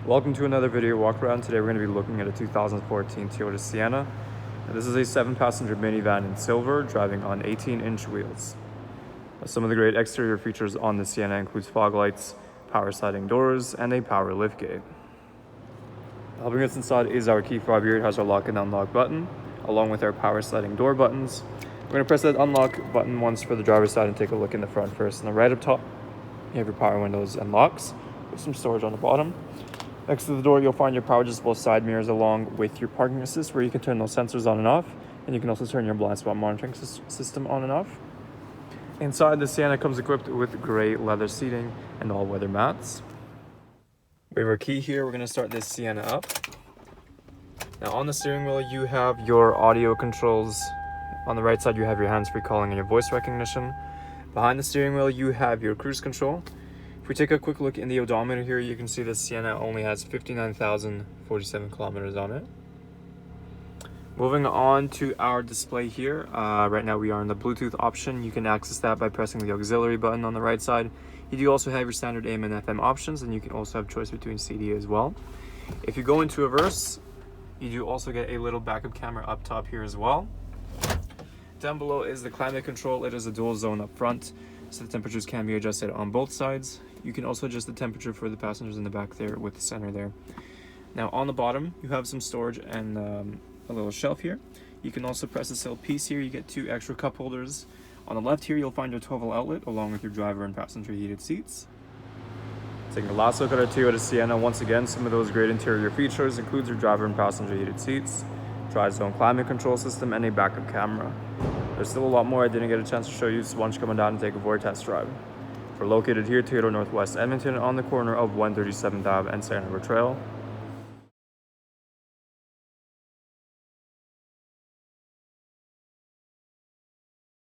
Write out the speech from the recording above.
Welcome to another video walk around. Today we're going to be looking at a 2014 Toyota Sienna. Now, this is a 7-passenger minivan in silver driving on 18-inch wheels. Some of the great exterior features on the Sienna includes fog lights, power sliding doors, and a power liftgate. Helping us inside is our key fob here. It has our lock and unlock button along with our power sliding door buttons. We're going to press that unlock button once for the driver's side and take a look in the front first. And right up top you have your power windows and locks with some storage on the bottom. Next to the door, you'll find your power adjustable side mirrors along with your parking assist, where you can turn those sensors on and off, and you can also turn your blind spot monitoring system on and off. Inside, the Sienna comes equipped with gray leather seating and all-weather mats. We have our key here. We're going to start this Sienna up. Now, on the steering wheel, you have your audio controls. On the right side, you have your hands-free calling and your voice recognition. Behind the steering wheel, you have your cruise control. If we take a quick look in the odometer here, you can see the Sienna only has 59,047 kilometers on it. Moving on to our display here. Right now we are in the Bluetooth option. You can access that by pressing the auxiliary button on the right side. You do also have your standard AM and FM options, and you can also have choice between CD as well. If you go into reverse, you do also get a little backup camera up top here as well. Down below is the climate control. It is a dual zone up front, so the temperatures can be adjusted on both sides. You can also adjust the temperature for the passengers in the back there with the center there. Now on the bottom, you have some storage and a little shelf here. You can also press this little piece here. You get 2 extra cup holders. On the left here, you'll find your 12-volt outlet along with your driver and passenger heated seats. Taking a last look at our Toyota Sienna, once again, some of those great interior features includes your driver and passenger heated seats, tri-zone climate control system, and a backup camera. There's still a lot more I didn't get a chance to show you, so why don't you come on down and take a void test drive. We're located here, Toyota Northwest Edmonton, on the corner of 137th Ave and St.Albert Trail.